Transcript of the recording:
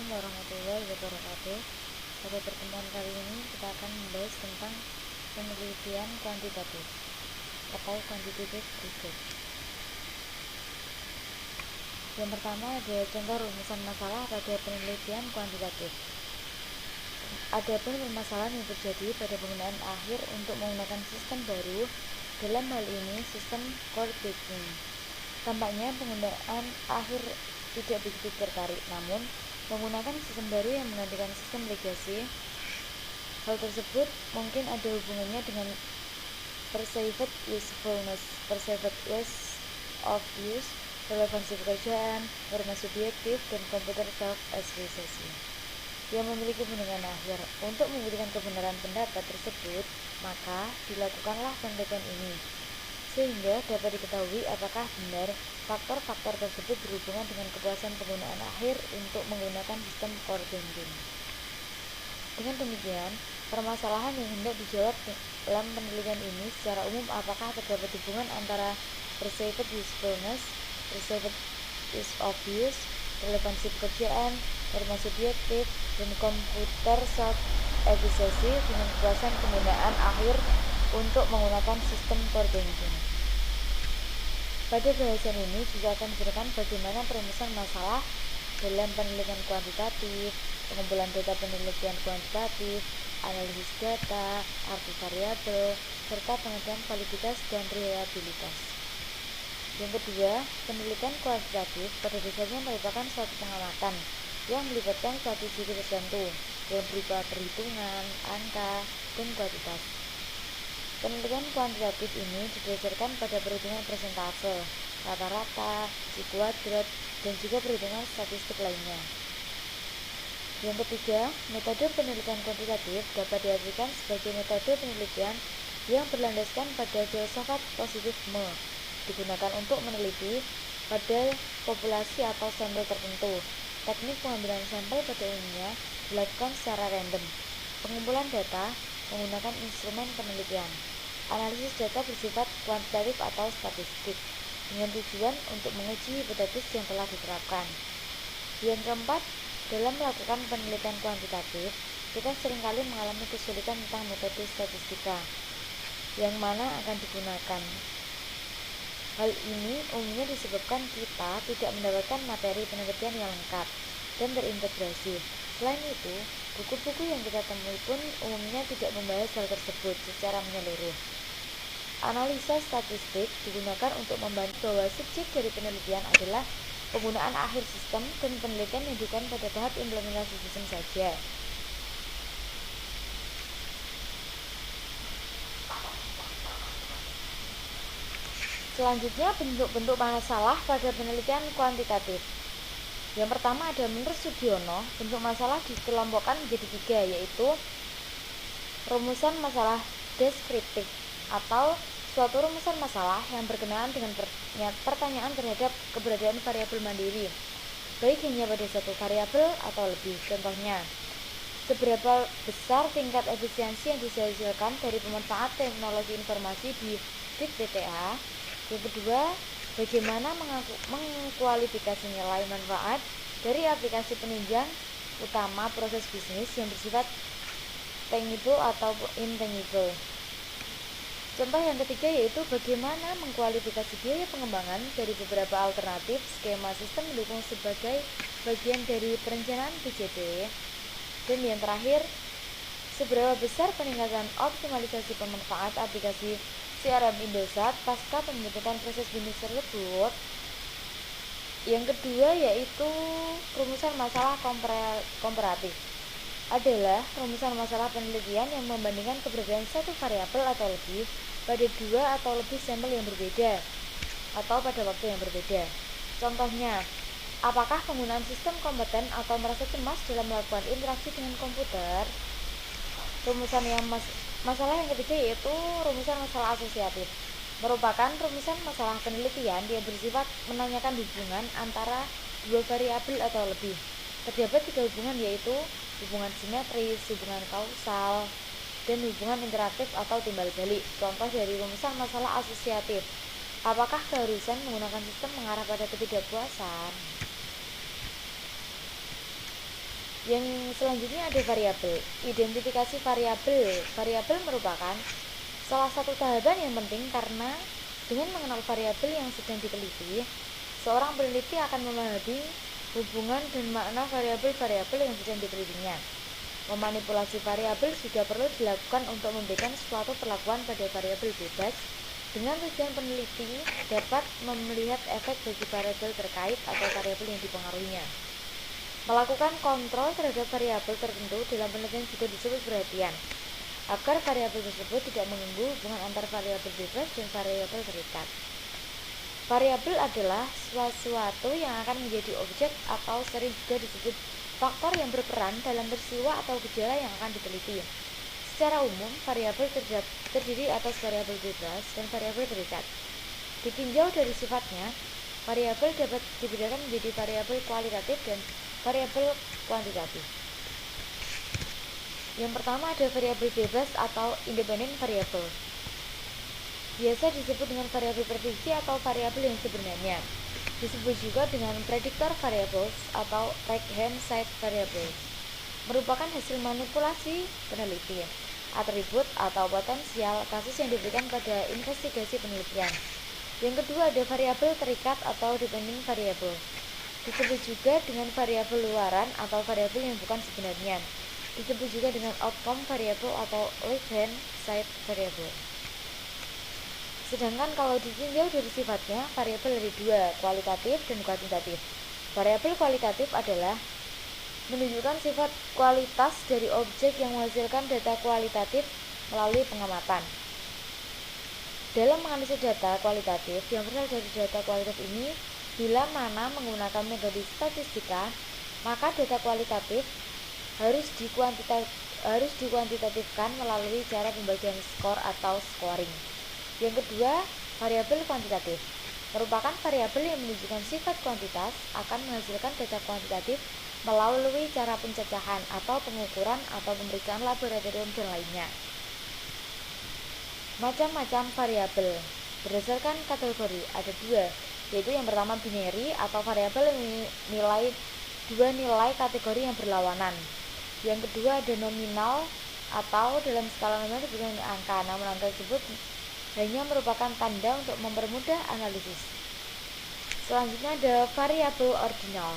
Assalamualaikum warahmatullahi wabarakatuh. Pada pertemuan kali ini kita akan membahas tentang penelitian kuantitatif atau quantitative research. Yang pertama ada contoh rumusan masalah pada penelitian kuantitatif. Adapun permasalahan yang terjadi pada penggunaan akhir untuk menggunakan sistem baru, dalam hal ini sistem core banking. Tampaknya penggunaan akhir tidak begitu tertarik, namun menggunakan sistem baru yang menggantikan sistem legasi. Hal tersebut mungkin ada hubungannya dengan perceived usefulness, perceived ease of use, relevansi pekerjaan, norma subjektif, dan komputer self-actualization yang memiliki penilaian akhir. Untuk membuktikan kebenaran pendapat tersebut, maka dilakukanlah penelitian ini, sehingga dapat diketahui apakah benar faktor-faktor tersebut berhubungan dengan kepuasan penggunaan akhir untuk menggunakan sistem core banking. Dengan demikian, permasalahan yang hendak dijawab dalam penelitian ini secara umum apakah terdapat hubungan antara perceived usefulness, perceived ease of use, relevansi pekerjaan, norma subjektif, dan komputer self-efficacy dengan kepuasan penggunaan akhir untuk menggunakan sistem core banking. Pada bahasan ini juga akan diberikan bagaimana perumusan masalah dalam penelitian kuantitatif, pengumpulan data penelitian kuantitatif, analisis data, arti variabel, serta pengertian validitas dan reliabilitas. Yang kedua, penelitian kuantitatif pada dasarnya merupakan suatu pengamatan yang melibatkan suatu sisi tertentu yang berupa perhitungan, angka, dan kuantitas. Penelitian kuantitatif ini didasarkan pada perhitungan persentase, rata-rata, C kuadrat, dan juga perhitungan statistik lainnya. Yang ketiga, metode penelitian kuantitatif dapat diartikan sebagai metode penelitian yang berlandaskan pada filsafat positifisme, digunakan untuk meneliti pada populasi atau sampel tertentu. Teknik pengambilan sampel pada umumnya dilakukan secara random. Pengumpulan data menggunakan instrumen penelitian. Analisis data bersifat kuantitatif atau statistik dengan tujuan untuk menguji hipotesis yang telah diterapkan. Yang keempat, dalam melakukan penelitian kuantitatif, kita seringkali mengalami kesulitan tentang metode statistika yang mana akan digunakan. Hal ini umumnya disebabkan kita tidak mendapatkan materi penelitian yang lengkap dan terintegrasi. Selain itu, buku-buku yang kita temui pun umumnya tidak membahas hal tersebut secara menyeluruh. Analisa statistik digunakan untuk membantu bahwa subjek dari penelitian adalah penggunaan akhir sistem dan penelitian yang dilakukan pada tahap implementasi sistem saja. Selanjutnya, bentuk-bentuk masalah pada penelitian kuantitatif. Yang pertama ada menurut Sugiono, bentuk masalah dikelompokkan menjadi 3, yaitu rumusan masalah deskriptif atau suatu rumusan masalah yang berkenaan dengan pertanyaan terhadap keberadaan variabel mandiri, baik hanya pada satu variabel atau lebih. Contohnya, seberapa besar tingkat efisiensi yang dihasilkan dari pemanfaat teknologi informasi di Big Data. Yang kedua, bagaimana mengkualifikasi nilai manfaat dari aplikasi penunjang utama proses bisnis yang bersifat tangible atau intangible. Contoh yang ketiga yaitu bagaimana mengkualifikasi biaya pengembangan dari beberapa alternatif skema sistem mendukung sebagai bagian dari perencanaan PJT. Dan yang terakhir, seberapa besar peningkatan optimalisasi pemanfaat aplikasi CRM Indosat pasca pembentukan proses bisnis tersebut. Yang kedua yaitu rumusan masalah komparatif. Adalah rumusan masalah penelitian yang membandingkan keberadaan satu variabel atau lebih pada 2 atau lebih sampel yang berbeda atau pada waktu yang berbeda. Contohnya, apakah penggunaan sistem kompeten atau merasa cemas dalam melakukan interaksi dengan komputer? Masalah yang ketiga yaitu rumusan masalah asosiatif. Merupakan rumusan masalah penelitian yang bersifat menanyakan hubungan antara 2 variabel atau lebih. Terdapat 3 hubungan yaitu hubungan simetris, hubungan kausal, dan hubungan interaktif atau timbal balik. Contoh dari rumusan masalah asosiatif. Apakah keharusan menggunakan sistem mengarah pada ketidakpuasan? Yang selanjutnya ada variabel. Identifikasi variabel. Variabel merupakan salah satu tahapan yang penting karena dengan mengenal variabel yang sedang diteliti, seorang peneliti akan memahami hubungan dan makna variabel-variabel yang sedang ditelitinya. Memanipulasi variabel juga perlu dilakukan untuk memberikan suatu perlakuan pada variabel bebas dengan tujuan peneliti dapat melihat efek bagi variabel terkait atau variabel yang dipengaruhinya. Melakukan kontrol terhadap variabel tertentu dalam penelitian juga disebut perhatian, agar variabel tersebut tidak mengganggu hubungan antar variabel bebas dan variabel terikat. Variabel adalah sesuatu yang akan menjadi objek atau sering juga disebut faktor yang berperan dalam peristiwa atau gejala yang akan diteliti. Secara umum, variabel terdiri atas variabel bebas dan variabel terikat. Ditinjau dari sifatnya, variabel dapat dibedakan menjadi variabel kualitatif dan variabel kuantitatif. Yang pertama ada variabel bebas atau independent variable. Biasa disebut dengan variabel prediksi atau variabel yang sebenarnya. Disebut juga dengan predictor variables atau right hand side variables. Merupakan hasil manipulasi peneliti, atribut atau potensial kasus yang diberikan pada investigasi penelitian. Yang kedua ada variabel terikat atau dependent variable. Disebut juga dengan variabel luaran atau variabel yang bukan sebenarnya. Disebut juga dengan outcome variable atau left hand side variable. Sedangkan kalau ditinjau dari sifatnya, variabel ada dua, kualitatif dan kuantitatif. Variabel kualitatif adalah menunjukkan sifat kualitas dari objek yang menghasilkan data kualitatif melalui pengamatan. Dalam menganalisis data kualitatif yang berasal dari data kualitatif ini, bila mana menggunakan metode statistika, maka data kualitatif harus dikuantitatifkan melalui cara pembagian skor atau scoring. Yang kedua, variabel kuantitatif merupakan variabel yang menunjukkan sifat kuantitas akan menghasilkan data kuantitatif melalui cara pencacahan atau pengukuran atau pemeriksaan laboratorium dan lainnya. Macam-macam variabel berdasarkan kategori ada dua, yaitu yang pertama binary atau variabel yang nilai dua nilai kategori yang berlawanan. Yang kedua ada nominal atau dalam skala nominal disebut angka, namun angka tersebut hanya merupakan tanda untuk mempermudah analisis. Selanjutnya ada variabel ordinal.